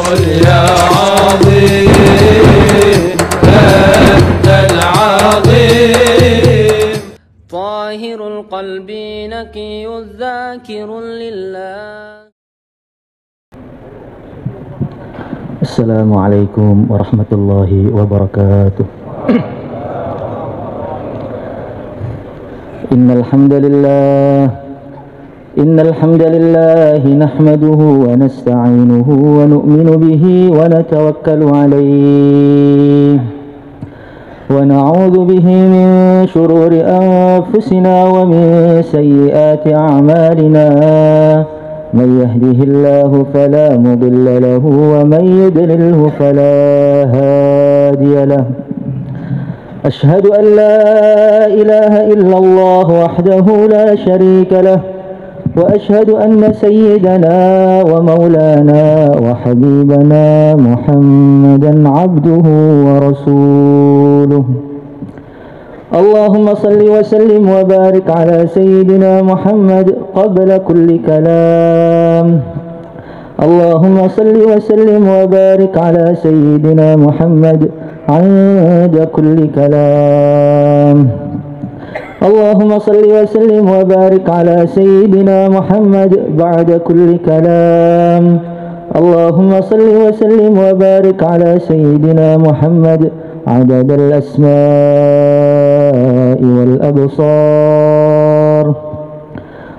قل يا عظيم أنت العظيم. طاهر القلب نقي ذاكر لله. Assalamualaikum warahmatullahi wabarakatuh. Innal hamdalillah nahmaduhu wa nasta'inuhu wa nu'minu bihi wa natawakkalu alayhi wa na'udzu bihi min shururi anfusina wa min sayyiati a'malina. من يهده الله فلا مضل له ومن يضلله فلا هادي له. أشهد أن لا إله إلا الله وحده لا شريك له وأشهد أن سيدنا ومولانا وحبيبنا محمدا عبده ورسوله. اللهم صل وسلم وبارك على سيدنا محمد قبل كل كلام. اللهم صل وسلم وبارك على سيدنا محمد عند كل كلام. اللهم صل وسلم وبارك على سيدنا محمد بعد كل كلام. اللهم صل وسلم وبارك على سيدنا محمد عدد الأسماء والأبصار.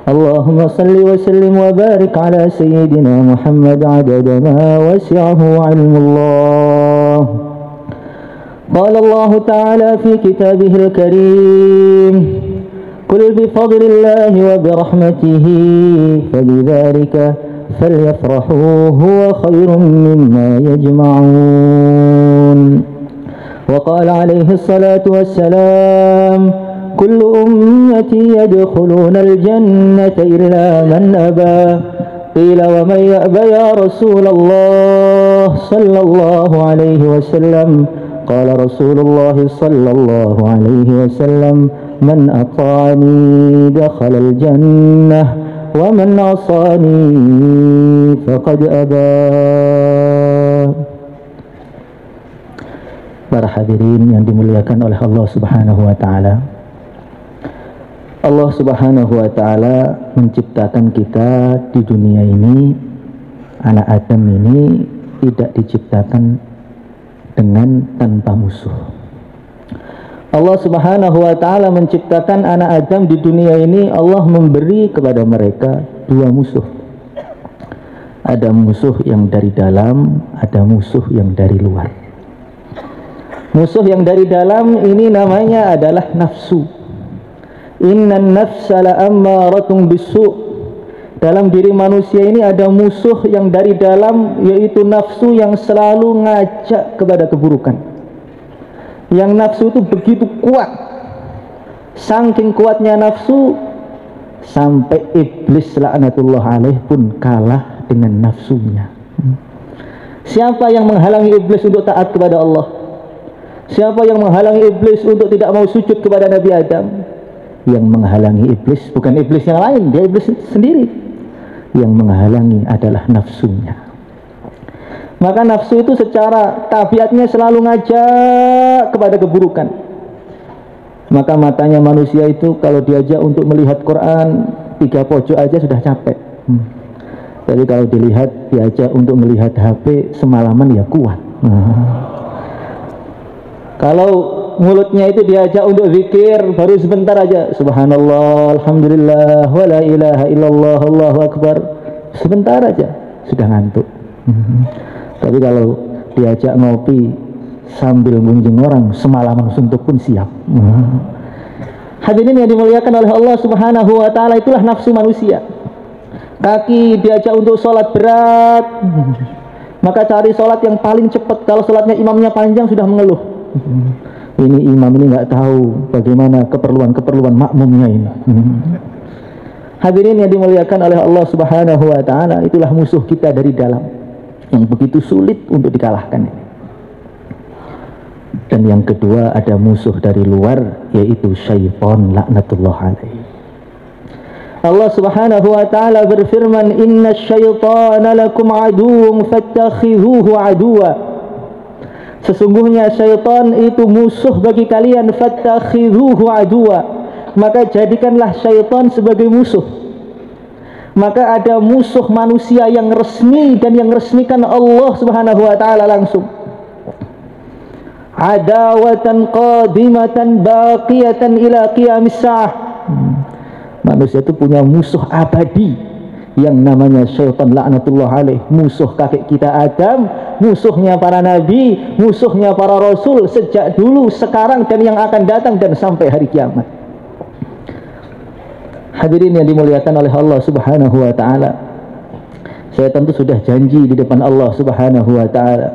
اللهم صل وسلم وبارك على سيدنا محمد عدد ما وسعه علم الله. قال الله تعالى في كتابه الكريم: قل بفضل الله وبرحمته فبذلك فليفرحوا هو خير مما يجمعون. وقال عليه الصلاة والسلام: كل أمتي يدخلون الجنة إلا من أبى. قيل ومن يأبى يا رسول الله صلى الله عليه وسلم؟ قال رسول الله صلى الله عليه وسلم: من أطاعني دخل الجنة ومن عصاني فقد أبى. Para hadirin yang dimuliakan oleh Allah Subhanahu wa taala. Allah Subhanahu wa taala menciptakan kita di dunia ini, anak Adam ini tidak diciptakan dengan tanpa musuh. Allah Subhanahu wa taala menciptakan anak Adam di dunia ini, Allah memberi kepada mereka dua musuh. Ada musuh yang dari dalam, ada musuh yang dari luar. Musuh yang dari dalam ini namanya adalah nafsu. Innan nafsa la'ammaratun bisu'. Dalam diri manusia ini ada musuh yang dari dalam, yaitu nafsu yang selalu ngajak kepada keburukan. Yang nafsu itu begitu kuat. Saking kuatnya nafsu sampai iblis laknatullah alaih pun kalah dengan nafsunya. Siapa yang menghalangi iblis untuk taat kepada Allah? Siapa yang menghalangi iblis untuk tidak mau sujud kepada Nabi Adam? Yang menghalangi iblis bukan iblis yang lain, dia iblis sendiri. Yang menghalangi adalah nafsunya. Maka nafsu itu secara tabiatnya selalu ngajak kepada keburukan. Maka matanya manusia itu kalau diajak untuk melihat Quran 3 pojok aja sudah capek. Tapi kalau diajak untuk melihat HP semalaman ya kuat. Kalau mulutnya itu diajak untuk zikir baru sebentar aja, subhanallah, alhamdulillah, wa la ilaha illallah, Allahu akbar, sebentar aja sudah ngantuk. Tapi kalau diajak ngopi sambil ngunjing orang semalaman suntuk pun siap. Hadirin yang dimuliakan oleh Allah Subhanahu wa taala, itulah nafsu manusia. Kaki diajak untuk sholat berat, maka cari sholat yang paling cepat. Kalau sholatnya imamnya panjang sudah mengeluh. Ini imam ini nggak tahu bagaimana keperluan makmumnya ini. Hadirin yang dimuliakan oleh Allah Subhanahu wa taala, itulah musuh kita dari dalam yang begitu sulit untuk dikalahkan. Dan yang kedua ada musuh dari luar, yaitu syaitan laknatullah alaih. Allah Subhanahu wa taala berfirman, "Innasyaitana lakum aduwwun fattakhidhuhu aduwwa." Sesungguhnya syaitan itu musuh bagi kalian, fattakhidhuhu aduwwa. Maka jadikanlah syaitan sebagai musuh. Maka ada musuh manusia yang resmi dan yang resmikan Allah Subhanahu wa taala langsung. Adawatan qadimatan baqiyatan ila qiyamis sa'ah. Manusia itu punya musuh abadi yang namanya syaitan laknatullah alaih. Musuh kakek kita Adam, musuhnya para nabi, musuhnya para rasul sejak dulu, sekarang, dan yang akan datang dan sampai hari kiamat. Hadirin yang dimuliakan oleh Allah Subhanahu wa taala, syaitan itu sudah janji di depan Allah Subhanahu wa taala,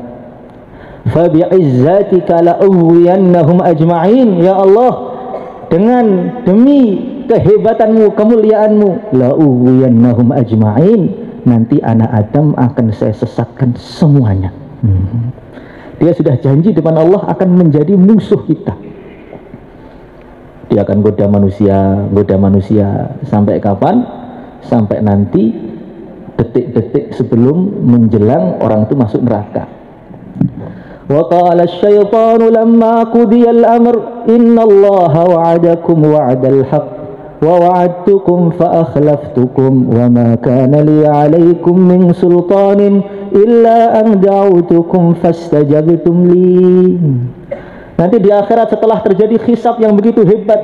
fa bi'izzatika la'uwiyannahum ajma'in. Ya Allah, demi kehebatanmu, kemuliaanmu, la'uwiyannahum ajma'in, nanti anak Adam akan saya sesatkan semuanya. Dia sudah janji depan Allah akan menjadi musuh kita. Dia akan goda manusia sampai kapan? Sampai nanti detik-detik sebelum menjelang orang itu masuk neraka. Wa qala asy-syaitanu lamma qudiya al-amr innallaha wa'adakum wa'dal haqq wa wa'adtukum fa akhlaftukum wa ma kana li 'alaykum min sultanin illa an da'awtukum fastajabtum li. Nanti di akhirat setelah terjadi hisab yang begitu hebat,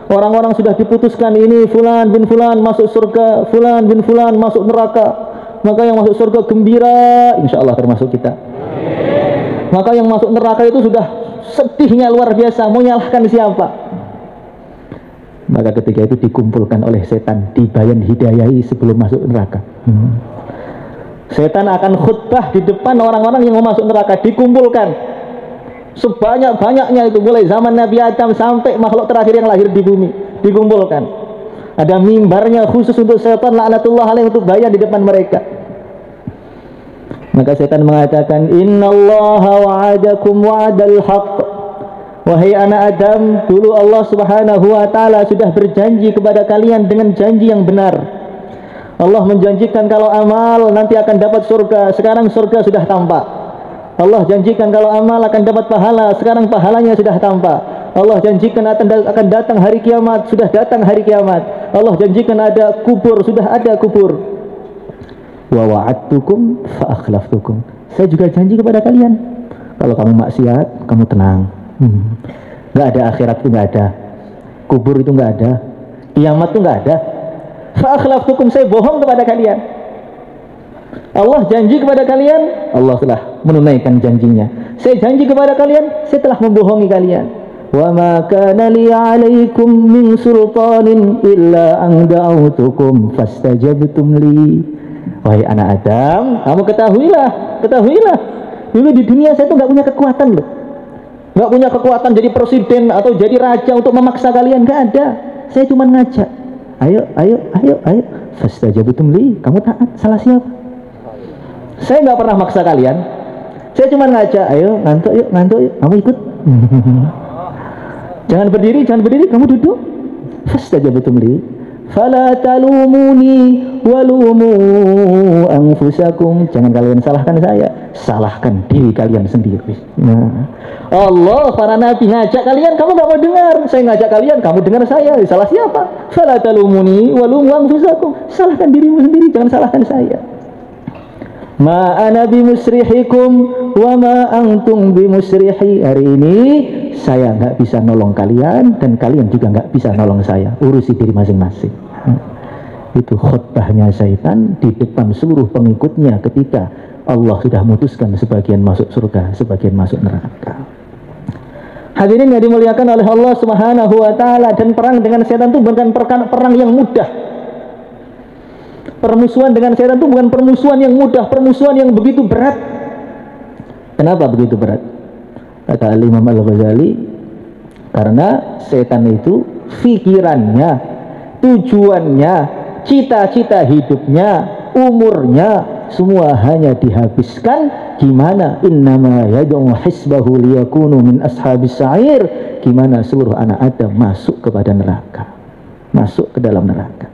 orang-orang sudah diputuskan, ini fulan bin fulan masuk surga, fulan bin fulan masuk neraka. Maka yang masuk surga gembira, insya Allah termasuk kita. Maka yang masuk neraka itu sudah sedihnya luar biasa, mau nyalahkan siapa? Maka ketika itu dikumpulkan oleh setan, dibayan hidayahi sebelum masuk neraka. Setan akan khutbah di depan orang-orang yang mau masuk neraka, dikumpulkan sebanyak-banyaknya itu, mulai zaman Nabi Adam sampai makhluk terakhir yang lahir di bumi, dikumpulkan. Ada mimbarnya khusus untuk setan laknatullah alaih untuk bayan di depan mereka. Maka setan mengatakan, innallaha wa'adakum wa'dal haqq. Wahai anak Adam, dulu Allah Subhanahu wa taala sudah berjanji kepada kalian dengan janji yang benar. Allah menjanjikan kalau amal nanti akan dapat surga, sekarang surga sudah tampak. Allah janjikan kalau amal akan dapat pahala, sekarang pahalanya sudah tampak. Allah janjikan akan datang hari kiamat, sudah datang hari kiamat. Allah janjikan ada kubur, sudah ada kubur. Wa wa'adtukum fa akhlaftukum. Saya juga janji kepada kalian, kalau kamu maksiat, kamu tenang. Nggak ada akhirat itu, nggak ada. Kubur itu nggak ada. Kiamat itu nggak ada. Fa akhlaftukum, saya bohong kepada kalian. Allah janji kepada kalian, Allah telah menunaikan janjinya. Saya janji kepada kalian, saya telah membohongi kalian. Wa ma kana li 'alaikum min sultanin illa an da'awtukum fastajabtum li. Wahai anak Adam, kamu ketahuilah. Dulu di dunia saya tuh nggak punya kekuatan loh. Nggak punya kekuatan jadi presiden atau jadi raja untuk memaksa kalian, nggak ada. Saya cuma ngajak. Ayo. Fastajabtum li. Kamu taat, salah siapa? Saya nggak pernah maksa kalian. Saya cuma ngajak, ayo ngantuk yuk, kamu ikut. Jangan berdiri, kamu duduk. Fastajabtum li. Fala talumuni walumu anfusakum. Jangan kalian salahkan saya, salahkan diri kalian sendiri. Nah, Allah, para nabi ngajak kalian, kamu nggak mau dengar. Saya ngajak kalian, kamu dengar saya. Salah siapa? Fala talumuni walumu anfusakum. Salahkan dirimu sendiri, jangan salahkan saya. Ma ana bimusrihikum wa ma antum bimusrihi. Hari ini saya nggak bisa nolong kalian dan kalian juga nggak bisa nolong saya. Urusi diri masing-masing. Itu khutbahnya syaitan di depan seluruh pengikutnya ketika Allah sudah memutuskan sebagian masuk surga, sebagian masuk neraka. Hadirin yang dimuliakan oleh Allah Subhanahu wa taala, dan perang dengan syaitan itu bukan perang yang mudah. Permusuhan dengan setan itu bukan permusuhan yang mudah, permusuhan yang begitu berat. Kenapa begitu berat? Kata Imam Al-Ghazali, karena setan itu pikirannya, tujuannya, cita-cita hidupnya, umurnya, semua hanya dihabiskan gimana innama yad'u hisbahu liyakunu min ashabis sa'ir, gimana seluruh anak Adam masuk kepada neraka, masuk ke dalam neraka.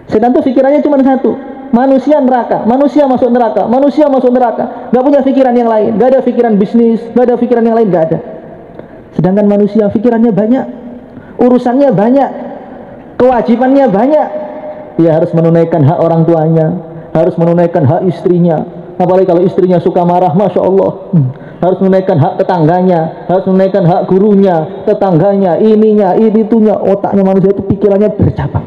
Setan tuh pikirannya cuma satu, manusia neraka, manusia masuk neraka, manusia masuk neraka. Gak punya pikiran yang lain, gak ada pikiran bisnis, gak ada pikiran yang lain, gak ada. Sedangkan manusia pikirannya banyak, urusannya banyak, kewajibannya banyak. Dia harus menunaikan hak orang tuanya, harus menunaikan hak istrinya. Apalagi kalau istrinya suka marah, Masya Allah. Harus menunaikan hak tetangganya, harus menunaikan hak gurunya, tetangganya, ininya, itunya. Otaknya manusia itu pikirannya bercabang.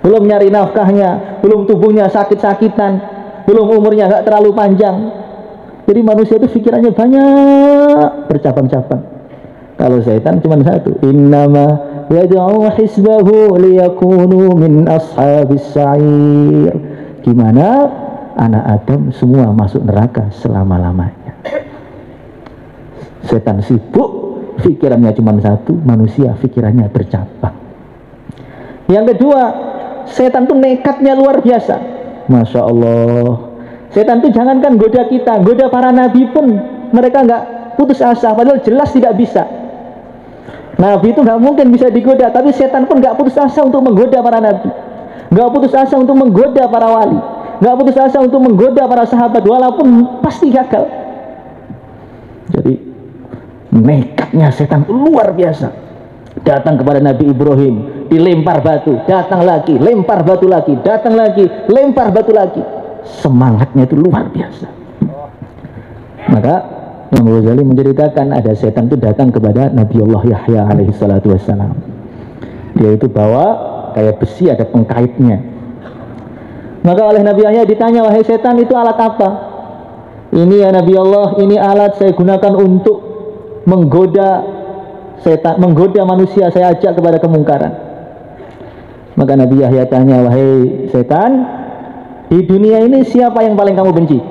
Belum nyari nafkahnya, belum tubuhnya sakit-sakitan, belum umurnya gak terlalu panjang. Jadi manusia itu pikirannya banyak, bercabang-cabang. Kalau setan cuma satu, innama yad'u hisbahu liyakunu min ashabis sa'ir. Gimana anak Adam semua masuk neraka selama-lamanya. Setan sibuk, pikirannya cuma satu, manusia pikirannya bercabang. Yang kedua, setan tuh nekatnya luar biasa. Masya Allah. Setan tuh jangankan goda kita, goda para nabi pun mereka nggak putus asa, padahal jelas tidak bisa. Nabi itu nggak mungkin bisa digoda, tapi setan pun nggak putus asa untuk menggoda para nabi, nggak putus asa untuk menggoda para wali, nggak putus asa untuk menggoda para sahabat, walaupun pasti gagal. Jadi nekatnya setan itu luar biasa. Datang kepada Nabi Ibrahim, dilempar batu, datang lagi, lempar batu lagi, datang lagi, lempar batu lagi. Semangatnya itu luar biasa. Maka Imam Ghazali menceritakan ada setan itu datang kepada Nabi Allah Yahya alaihi salatu wassalam. Dia itu bawa kayak besi, ada pengkaitnya. Maka oleh Nabi Yahya ditanya, wahai setan, itu alat apa? Ini ya Nabi Allah, ini alat saya gunakan untuk menggoda setan, menggoda manusia, saya ajak kepada kemungkaran. Maka Nabi Yahya tanya, wahai setan, di dunia ini siapa yang paling kamu benci?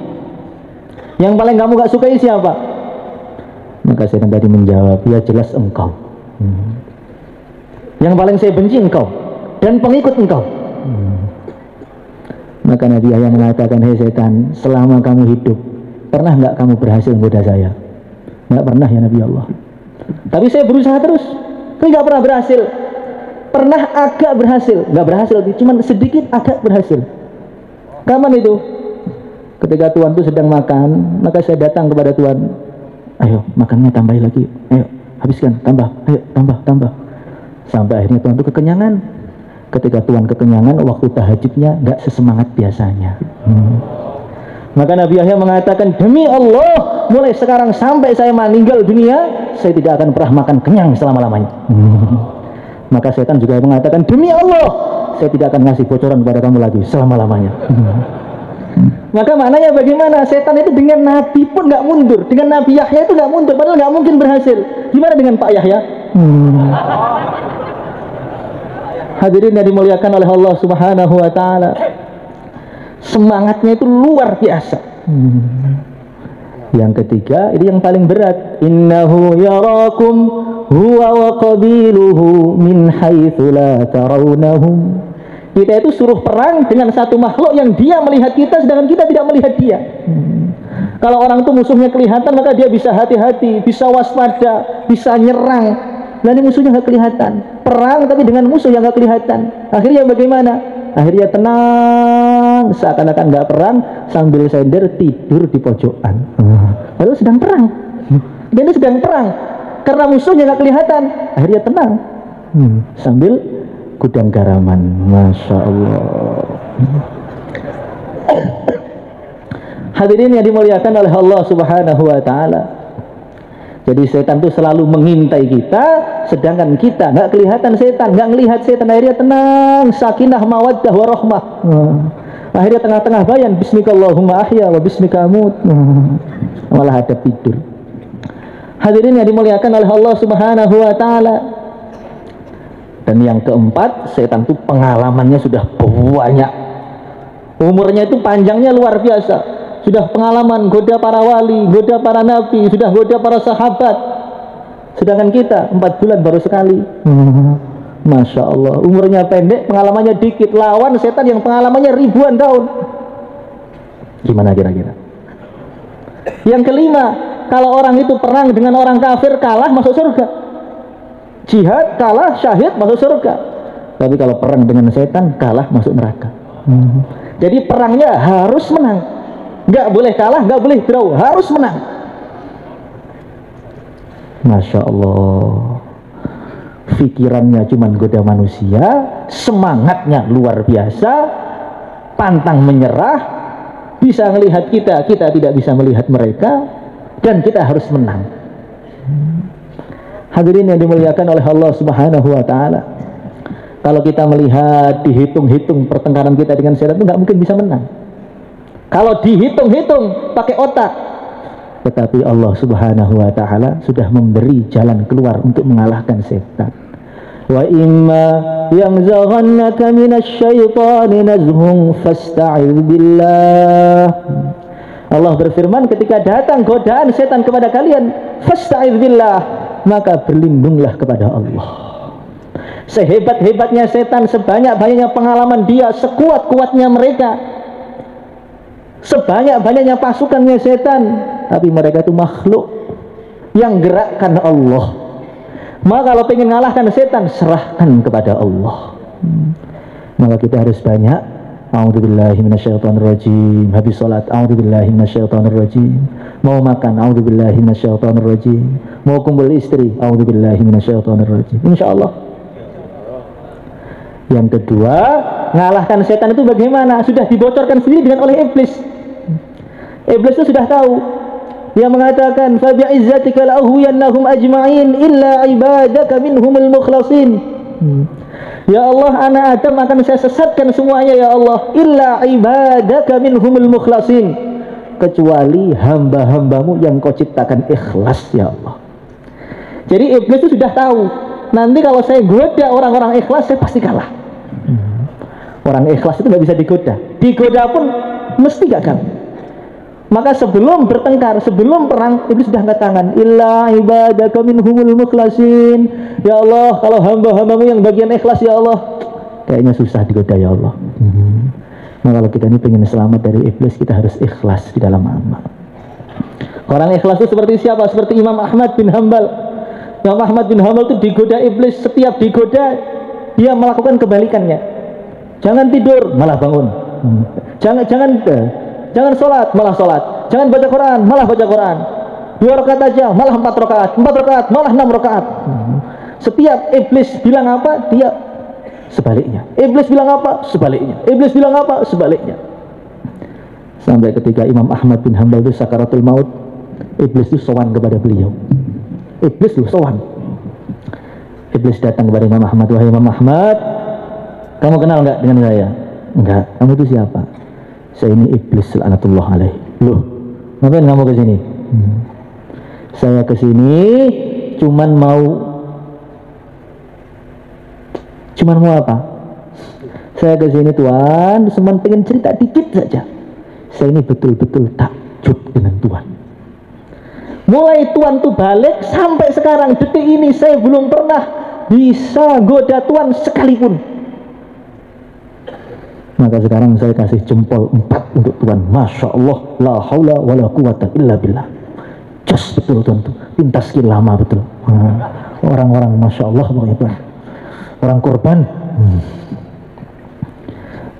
Yang paling kamu gak sukai siapa? Maka setan tadi menjawab, ya jelas engkau. Yang paling saya benci engkau dan pengikut engkau. Maka Nabi Yahya mengatakan, hei setan, selama kamu hidup pernah nggak kamu berhasil menggoda saya? Nggak pernah ya Nabi Allah. Tapi saya berusaha terus, tapi nggak pernah berhasil. Pernah agak berhasil, nggak berhasil, cuma sedikit agak berhasil. Kapan itu? Ketika Tuhan itu sedang makan, maka saya datang kepada Tuhan, ayo makannya tambahin lagi, ayo habiskan, tambah, ayo tambah. Sampai akhirnya Tuhan itu kekenyangan. Ketika Tuhan kekenyangan, waktu tahajudnya nggak sesemangat biasanya. Maka Nabi Yahya mengatakan, demi Allah, mulai sekarang sampai saya meninggal dunia, saya tidak akan pernah makan kenyang selama-lamanya. Maka setan juga mengatakan, demi Allah, saya tidak akan ngasih bocoran kepada kamu lagi selama-lamanya. Maka maknanya bagaimana? Setan itu dengan Nabi pun nggak mundur, dengan Nabi Yahya itu nggak mundur, padahal nggak mungkin berhasil. Gimana dengan Pak Yahya? Hadirin yang dimuliakan oleh Allah Subhanahu wa Ta'ala, semangatnya itu luar biasa. Yang ketiga, ini yang paling berat, innahu yarakum huwa wa qabiluhu min haitsu la tarawnahum. Kita itu suruh perang dengan satu makhluk yang dia melihat kita, sedangkan kita tidak melihat dia. Kalau orang itu musuhnya kelihatan, maka dia bisa hati-hati, bisa waspada, bisa nyerang. Dan ini musuhnya nggak kelihatan. Perang tapi dengan musuh yang nggak kelihatan. Akhirnya bagaimana? Akhirnya tenang, seakan-akan nggak perang, sambil sender tidur di pojokan. Lalu sedang perang. Dia ini sedang perang karena musuhnya nggak kelihatan. Akhirnya tenang, sambil gudang garaman. Masya Allah. Hadirin yang dimuliakan oleh Allah Subhanahu wa Ta'ala. Jadi setan itu selalu mengintai kita, sedangkan kita nggak kelihatan setan, nggak ngelihat setan. Akhirnya tenang, sakinah, mawaddah, warahmah. Akhirnya tengah-tengah bayan, bismikallahumma ahya wa bismika amut. Malah ada tidur. Hadirin yang dimuliakan oleh Allah Subhanahu wa Ta'ala. Dan yang keempat, setan itu pengalamannya sudah banyak. Umurnya itu panjangnya luar biasa. Sudah pengalaman goda para wali, goda para nabi, sudah goda para sahabat. Sedangkan kita 4 bulan baru sekali. Masya Allah, umurnya pendek, pengalamannya dikit. Lawan setan yang pengalamannya ribuan tahun. Gimana kira-kira? Yang kelima, kalau orang itu perang dengan orang kafir, kalah masuk surga. Jihad, kalah, syahid, masuk surga. Tapi kalau perang dengan setan, kalah masuk neraka. Jadi perangnya harus menang. Nggak boleh kalah, nggak boleh draw, harus menang. Masya Allah. Pikirannya cuma goda manusia, semangatnya luar biasa, pantang menyerah, bisa melihat kita, kita tidak bisa melihat mereka, dan kita harus menang. Hadirin yang dimuliakan oleh Allah Subhanahu wa Ta'ala, kalau kita melihat, dihitung-hitung pertengkaran kita dengan setan itu nggak mungkin bisa menang. Kalau dihitung-hitung pakai otak, tetapi Allah Subhanahu wa Ta'ala sudah memberi jalan keluar untuk mengalahkan setan. Wa imma yanzaghannaka minasyaitani nazghun fasta'idz billah. Allah berfirman, ketika datang godaan setan kepada kalian, fasta'idz billah, maka berlindunglah kepada Allah. Sehebat-hebatnya setan, sebanyak-banyaknya pengalaman dia, sekuat-kuatnya mereka, sebanyak-banyaknya pasukannya setan, tapi mereka itu makhluk yang gerakkan Allah. Maka kalau pengen ngalahkan setan, serahkan kepada Allah. Maka kita harus banyak a'udzubillahi minasyaitonirrajim, habis salat a'udzubillahi minasyaitonirrajim, mau makan a'udzubillahi minasyaitonirrajim, mau kumpul istri a'udzubillahi minasyaitonirrajim, insyaallah. Yang kedua, ngalahkan setan itu bagaimana? Sudah dibocorkan sendiri dengan oleh iblis. Iblis itu sudah tahu. Dia mengatakan, fa bi'izzatika la'uhwiyannahum ajma'in illa ibadaka minhumul mukhlasin. Ya Allah, anak Adam akan saya sesatkan semuanya ya Allah, illa ibadaka minhumul mukhlasin, kecuali hamba-hambamu yang kau ciptakan ikhlas ya Allah. Jadi iblis itu sudah tahu, nanti kalau saya goda orang-orang ikhlas, saya pasti kalah. Orang ikhlas itu nggak bisa digoda, digoda pun mesti gagal. Maka sebelum bertengkar, sebelum perang, iblis sudah angkat tangan, illa ibadaka minhumul mukhlasin. Ya Allah, kalau hamba-hambamu yang bagian ikhlas ya Allah, kayaknya susah digoda ya Allah. Nah, kalau kita ini pengen selamat dari iblis, kita harus ikhlas di dalam amal. Orang ikhlas itu seperti siapa? Seperti Imam Ahmad bin Hanbal. Imam Ahmad bin Hanbal itu digoda iblis, setiap digoda dia melakukan kebalikannya. Jangan tidur, malah bangun. Jangan sholat, malah sholat. Jangan baca Quran, malah baca Quran. 2 rakaat aja, malah 4 rakaat. 4 rakaat, malah 6 rakaat. Setiap iblis bilang apa, dia sebaliknya. Iblis bilang apa, sebaliknya. Iblis bilang apa, sebaliknya. Sampai ketika Imam Ahmad bin Hanbal itu sakaratul maut, iblis itu sowan kepada beliau. Iblis itu sowan. Iblis datang kepada Imam Ahmad, wahai Imam Ahmad, kamu kenal nggak dengan saya? Enggak. Kamu itu siapa? Saya ini iblis laknatullah alaih. Loh, ngapain kamu ke sini? Saya ke sini cuman mau apa? Saya ke sini Tuhan, cuma pengen cerita dikit saja. Saya ini betul-betul takjub dengan Tuhan. Mulai Tuhan tuh balik sampai sekarang detik ini saya belum pernah bisa goda Tuhan sekalipun. Maka sekarang saya kasih jempol 4 untuk Tuhan. Masya Allah, la haula wa la quwata illa billah. Just betul Tuhan tuh, pintas skill lama betul. Orang-orang Masya Allah pokoknya Tuhan, orang korban.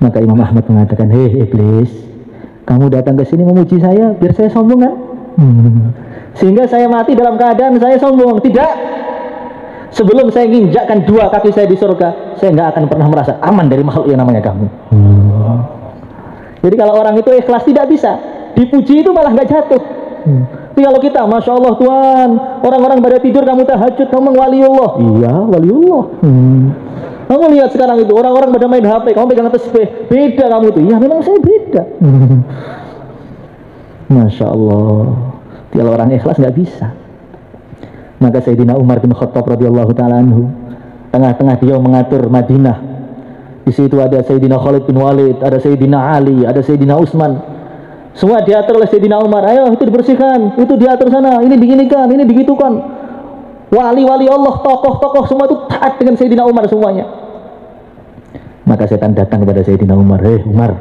Maka Imam Ahmad mengatakan, hei iblis, kamu datang ke sini memuji saya biar saya sombong kan? Sehingga saya mati dalam keadaan saya sombong? Tidak. Sebelum saya nginjakkan 2 kaki saya di surga, saya nggak akan pernah merasa aman dari makhluk yang namanya kamu. Jadi kalau orang itu ikhlas tidak bisa, dipuji itu malah nggak jatuh. Tapi kalau kita, Masya Allah Tuhan, orang-orang pada tidur kamu tahajud, kamu waliullah. Iya, waliullah. Kamu lihat sekarang itu, orang-orang pada main HP, kamu pegang tasbih, beda kamu itu. Ya memang saya beda. Masya Allah. Kalau orang ikhlas nggak bisa. Maka Sayyidina Umar bin Khattab radhiyallahu ta'ala anhu, tengah-tengah dia mengatur Madinah. Di situ ada Sayyidina Khalid bin Walid, ada Sayyidina Ali, ada Sayyidina Utsman. Semua diatur oleh Sayyidina Umar. Ayo itu dibersihkan, itu diatur sana, ini diginikan, ini digitukan. Wali-wali Allah, tokoh-tokoh semua itu taat dengan Sayyidina Umar semuanya. Maka setan datang kepada Sayyidina Umar. Hei Umar,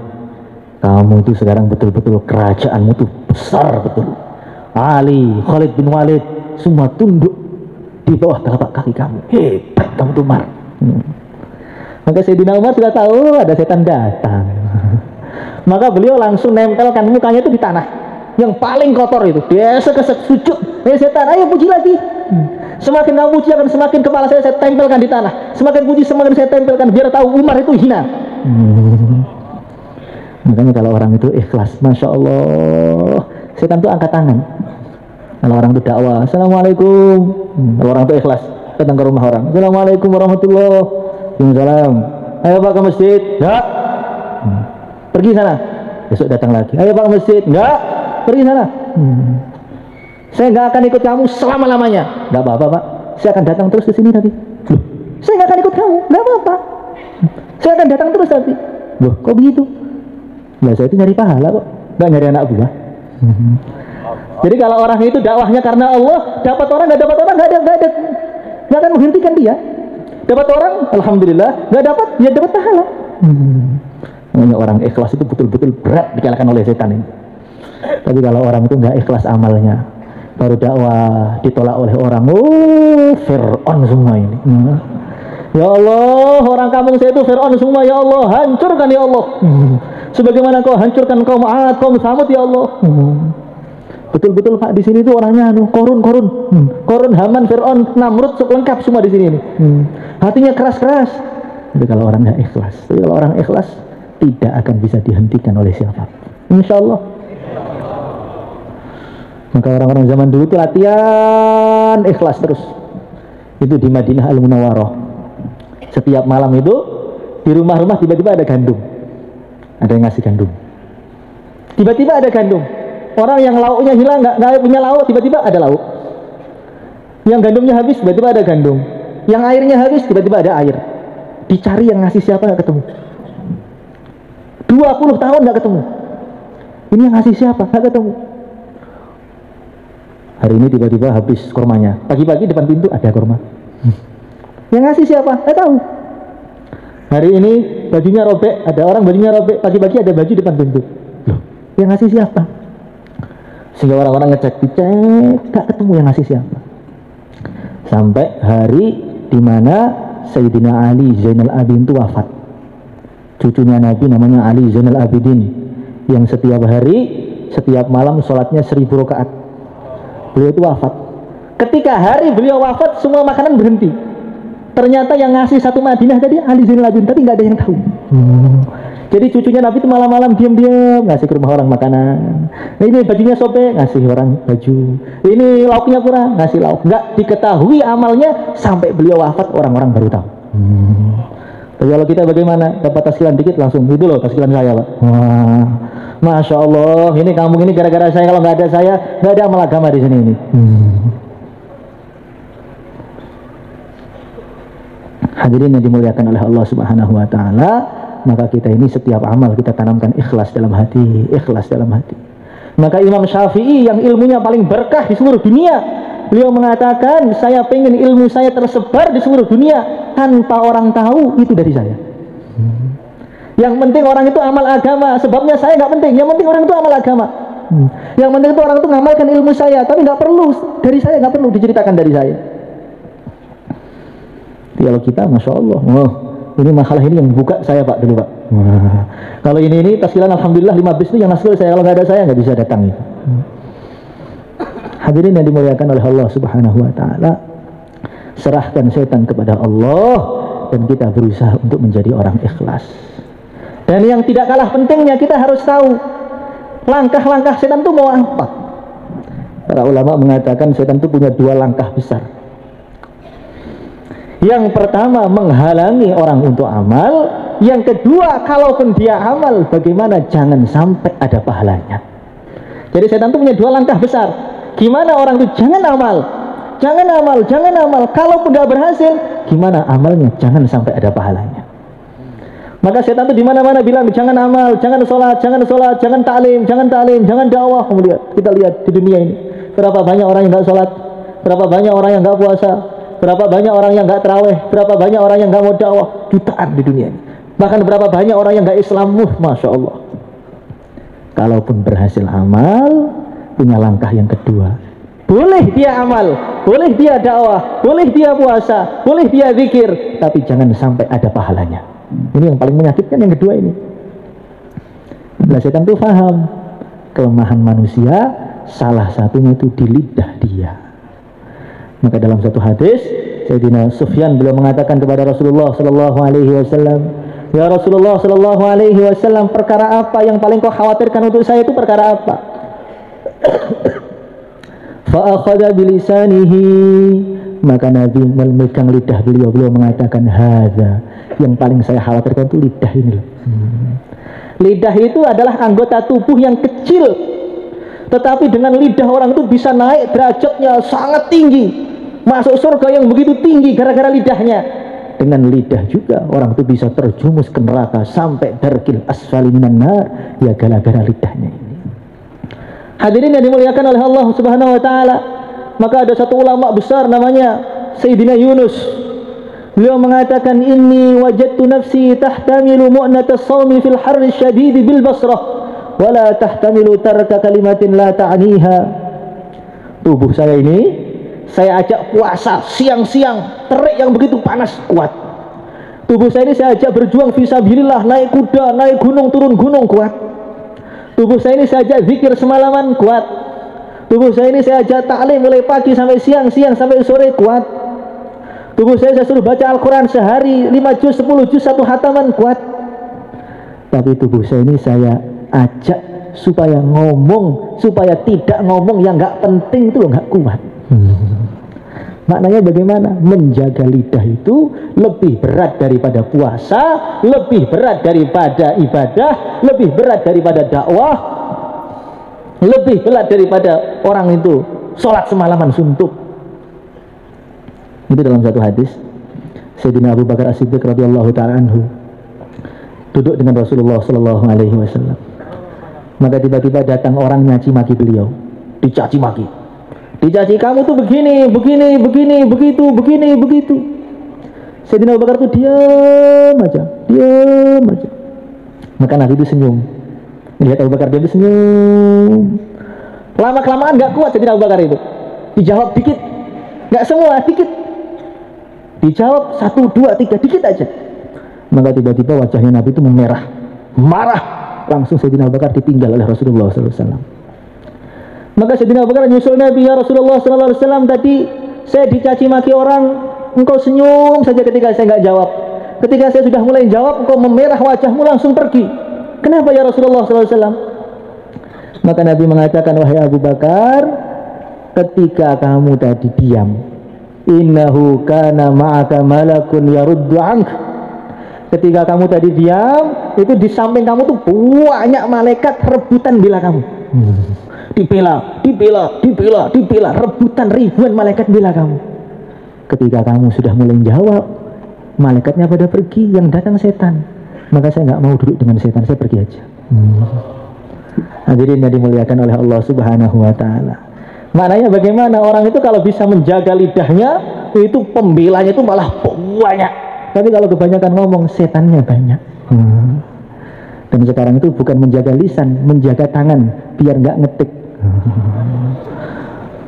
kamu itu sekarang betul-betul kerajaanmu itu besar betul. Ali, Khalid bin Walid, semua tunduk di bawah telapak kaki kamu. Hebat kamu tuh Umar. Maka Sayyidina Umar sudah tahu ada setan datang. Maka beliau langsung nempelkan mukanya itu di tanah yang paling kotor itu. Biasa sujud. Setan, ayo puji lagi. Semakin kamu puji akan semakin kepala saya tempelkan di tanah. Semakin puji semakin saya tempelkan biar tahu Umar itu hina. Makanya kalau orang itu ikhlas, Masya Allah, setan itu angkat tangan. Kalau orang itu dakwah, Assalamualaikum. Kalau orang itu ikhlas, datang ke rumah orang, Assalamualaikum warahmatullahi wabarakatuh. Ayo Pak ke masjid. Enggak. Pergi sana. Besok datang lagi. Ayo Pak ke masjid. Enggak. Pergi sana. Saya nggak akan ikut kamu selama-lamanya. Nggak apa-apa Pak, saya akan datang terus ke sini tapi. Loh, saya nggak akan ikut kamu. Nggak apa-apa, saya akan datang terus tapi. Loh, kok begitu? Nah, saya itu nyari pahala kok, nggak nyari anak buah. Jadi kalau orang itu dakwahnya karena Allah, dapat orang nggak akan menghentikan dia. Dapat orang, alhamdulillah. Nggak dapat, ya dapat pahala. Namanya orang ikhlas itu betul-betul berat dikalahkan oleh setan ini. Tapi kalau orang itu nggak ikhlas amalnya, baru dakwah ditolak oleh orang, Fir'aun semua ini. Ya Allah, orang kampung saya itu Fir'aun semua, ya Allah, hancurkan ya Allah. Sebagaimana kau hancurkan kaum Ad, kaum Samud ya Allah. Betul-betul Pak, di sini itu orangnya Korun, Haman, Fir'aun, Namrud, lengkap semua di sini ini. Hatinya keras-keras. Tapi kalau orang nggak ikhlas, kalau orang ikhlas tidak akan bisa dihentikan oleh siapa. Insya Allah. Maka orang-orang zaman dulu itu latihan ikhlas terus. Itu di Madinah Al-Munawwarah. Setiap malam itu di rumah-rumah tiba-tiba ada gandum. Ada yang ngasih gandum. Tiba-tiba ada gandum. Orang yang lauknya hilang, nggak punya lauk, tiba-tiba ada lauk. Yang gandumnya habis, tiba-tiba ada gandum. Yang airnya habis, tiba-tiba ada air. Dicari yang ngasih siapa, nggak ketemu. 20 tahun nggak ketemu. Ini yang ngasih siapa, nggak ketemu. Hari ini tiba-tiba habis kurmanya. Pagi-pagi depan pintu ada kurma. Yang ngasih siapa? Nggak tahu. Hari ini bajunya robek, ada orang bajunya robek. Pagi-pagi ada baju depan pintu. Loh, yang ngasih siapa? Sehingga orang-orang ngecek, nggak ketemu yang ngasih siapa. Sampai hari dimana Sayyidina Ali Zainal Abidin itu wafat. Cucunya Nabi namanya Ali Zainal Abidin, yang setiap hari, setiap malam sholatnya 1000 rakaat. Beliau itu wafat. Ketika hari beliau wafat, semua makanan berhenti. Ternyata yang ngasih satu Madinah tadi Ali Zainal Abidin, tapi nggak ada yang tahu. Jadi cucunya Nabi itu malam-malam diam-diam ngasih ke rumah orang makanan. Nah, ini bajunya sobek, ngasih orang baju. Ini lauknya kurang, ngasih lauk. Nggak diketahui amalnya sampai beliau wafat, orang-orang baru tahu. Tapi kalau kita bagaimana? Dapat taskilan dikit langsung, itu loh taskilan saya Pak. Wah, Masya Allah, ini kampung ini gara-gara saya. Kalau nggak ada saya, nggak ada amal agama di sini ini. Hadirin yang dimuliakan oleh Allah Subhanahu Wa Taala, maka kita ini setiap amal kita tanamkan ikhlas dalam hati, ikhlas dalam hati. Maka Imam Syafi'i yang ilmunya paling berkah di seluruh dunia, beliau mengatakan, saya pengen ilmu saya tersebar di seluruh dunia tanpa orang tahu itu dari saya. Yang penting orang itu amal agama, sebabnya saya nggak penting. Yang penting orang itu amal agama. Yang penting itu orang itu ngamalkan ilmu saya, tapi nggak perlu dari saya, nggak perlu diceritakan dari saya. Kalau kita, Masya Allah, ini masalah ini yang buka saya Pak dulu Pak. Kalau ini taskilan alhamdulillah 5 bis itu yang naskil saya, kalau nggak ada saya nggak bisa datang itu. Hadirin yang dimuliakan oleh Allah Subhanahu Wa Taala, serahkan setan kepada Allah dan kita berusaha untuk menjadi orang ikhlas. Dan yang tidak kalah pentingnya, kita harus tahu langkah-langkah setan itu mau apa. Para ulama mengatakan setan itu punya 2 langkah besar. Yang pertama, menghalangi orang untuk amal. Yang kedua, kalaupun dia amal, bagaimana jangan sampai ada pahalanya. Jadi setan itu punya 2 langkah besar. Gimana orang itu jangan amal, jangan amal, jangan amal. Kalaupun nggak berhasil, gimana amalnya jangan sampai ada pahalanya. Maka setan itu di mana-mana bilang jangan amal, jangan sholat, jangan ta'lim, jangan dakwah. Kemudian kita lihat di dunia ini, berapa banyak orang yang nggak sholat, berapa banyak orang yang nggak puasa, berapa banyak orang yang nggak terawih, berapa banyak orang yang nggak mau dakwah, jutaan di dunia ini. Bahkan berapa banyak orang yang nggak Islam, Masya Allah. Kalaupun berhasil amal, punya langkah yang kedua. Boleh dia amal, boleh dia dakwah, boleh dia puasa, boleh dia zikir, tapi jangan sampai ada pahalanya. Ini yang paling menyakitkan yang kedua ini. Nah, setan itu paham kelemahan manusia, salah satunya itu di lidah dia. Maka dalam satu hadis, Sayyidina Sufyan beliau mengatakan kepada Rasulullah sallallahu alaihi wasallam, "Ya Rasulullah sallallahu alaihi wasallam, perkara apa yang paling kau khawatirkan untuk saya itu perkara apa?" Fa akhadha bilisanihi, maka Nabi memegang lidah beliau mengatakan, "Hadza, yang paling saya khawatirkan itu lidah ini loh." Lidah itu adalah anggota tubuh yang kecil, tetapi dengan lidah orang itu bisa naik derajatnya sangat tinggi, masuk surga yang begitu tinggi gara-gara lidahnya. Dengan lidah juga orang itu bisa terjumus ke neraka sampai darkil asfali minan nar, ya gara-gara lidahnya ini. Hadirin yang dimuliakan oleh Allah Subhanahu wa taala, maka ada satu ulama besar namanya Sayyidina Yunus. Beliau mengatakan, "Inni wajadtu nafsi tahtamilu mu'nata as-sawmi fil harri syadid bil Basrah wa la tahtamilu tarka kalimatin la ta'niha." Tubuh saya ini saya ajak puasa siang-siang, terik yang begitu panas kuat. Tubuh saya ini saya ajak berjuang fisabilillah, naik kuda, naik gunung, turun gunung kuat. Tubuh saya ini saya ajak zikir semalaman kuat. Tubuh saya ini saya ajak taklim mulai pagi sampai siang, siang sampai sore kuat. Tubuh saya suruh baca Al-Quran sehari 5 juz, 10 juz, 1 hataman kuat. Tapi tubuh saya ini saya ajak supaya ngomong, supaya tidak ngomong yang nggak penting itu loh, nggak kuat. Maknanya bagaimana? Menjaga lidah itu lebih berat daripada puasa, lebih berat daripada ibadah, lebih berat daripada dakwah, lebih berat daripada orang itu sholat semalaman suntuk. Itu dalam satu hadis. Sayyidina Abu Bakar As-Siddiq radhiyallahu ta'ala anhu duduk dengan Rasulullah sallallahu alaihi wasallam. Maka tiba-tiba datang orang nyaci maki beliau, dicaci maki. Dicaci, "Kamu tuh begini, begini, begini, begitu, begini, begitu." Sayyidina Abu Bakar tuh diam aja. Maka Nabi itu senyum. Lihat Abu Bakar, dia itu senyum. Lama-kelamaan gak kuat Sayyidina Abu Bakar itu. Dijawab dikit, gak semua, dikit. Dijawab 1, 2, 3, dikit aja. Maka tiba-tiba wajahnya Nabi itu memerah, marah. Langsung Sayyidina Abu Bakar ditinggal oleh Rasulullah SAW. Maka Sayyidina Abu Bakar nyusul Nabi, "Ya Rasulullah SAW, tadi saya dicaci maki orang, engkau senyum saja ketika saya nggak jawab. Ketika saya sudah mulai jawab, engkau memerah wajahmu langsung pergi. Kenapa ya Rasulullah SAW?" Maka Nabi mengatakan, "Wahai Abu Bakar, ketika kamu tadi diam, innahu kana ma'aka malakun yaruddu ank." Ketika kamu tadi diam, itu di samping kamu tuh banyak malaikat rebutan bela kamu. Dibela, rebutan ribuan malaikat bela kamu. Ketika kamu sudah mulai jawab, malaikatnya pada pergi, yang datang setan. Maka saya nggak mau duduk dengan setan, saya pergi aja. Hadirin yang dimuliakan oleh Allah Subhanahu wa taala. Maknanya bagaimana orang itu kalau bisa menjaga lidahnya, itu pembelanya itu malah banyak. Tapi kalau kebanyakan ngomong, setannya banyak. Dan sekarang itu bukan menjaga lisan, menjaga tangan biar nggak ngetik.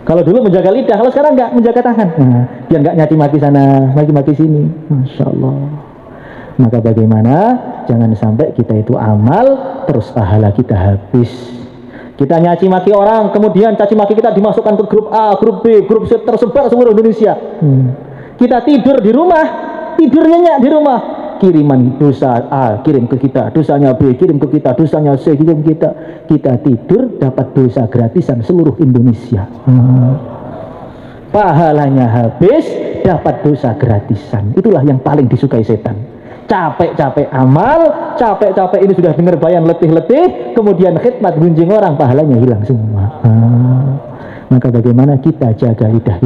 Kalau dulu menjaga lidah, kalau sekarang nggak, menjaga tangan. Biar nggak nyati maki sana, maki-maki sini. Masya Allah. Maka bagaimana? Jangan sampai kita itu amal, terus pahala kita habis. Kita nyaci maki orang, kemudian caci maki kita dimasukkan ke grup A, grup B, grup C, tersebar seluruh Indonesia. Kita tidur di rumah, tidurnya nyak di rumah, kiriman dosa A kirim ke kita, dosanya B kirim ke kita, dosanya C kirim ke kita. Kita tidur dapat dosa gratisan seluruh Indonesia. Pahalanya habis, dapat dosa gratisan. Itulah yang paling disukai setan. Capek-capek amal, capek-capek ini sudah dengar bayan letih-letih, kemudian khidmat gunjing orang, pahalanya hilang semua. Maka bagaimana kita jaga lidah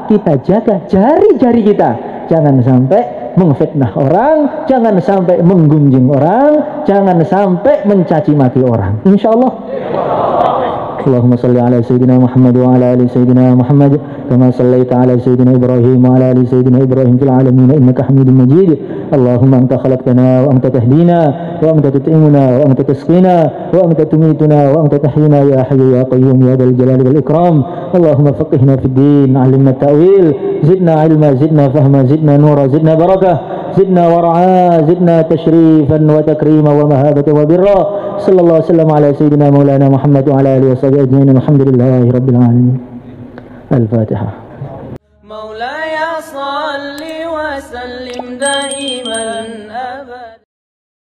kita jaga jari-jari kita. Jangan sampai mengfitnah orang, jangan sampai menggunjing orang, jangan sampai mencaci maki orang. Insyaallah. Allahumma salli ala Sayyidina Muhammad wa ala ali Sayyidina Muhammad kama sallaita ala Sayyidina Ibrahim wa ala ali Sayyidina Ibrahim fil alamin innaka Hamidum Majid. Allahumma anta khalaqtana wa anta tahdina wa anta tut'imuna wa anta tasqina wa anta tumituna wa anta tahyina ya hayyu ya qayyum ya dzal jalali wal ikram. Allahumma faqihna fid din, 'allimna ta'wil, zidna ilma, zidna fahma, zidna nura, zidna barakah, زدنا ورعا زدنا تشريفا وتكريما ومهابة وبرا صلى الله وسلم على سيدنا مولانا محمد وعلى آله وصحبه أجمعين الحمد لله رب العالمين. الفاتحة. مولاي صل وسلم دائما أبدا.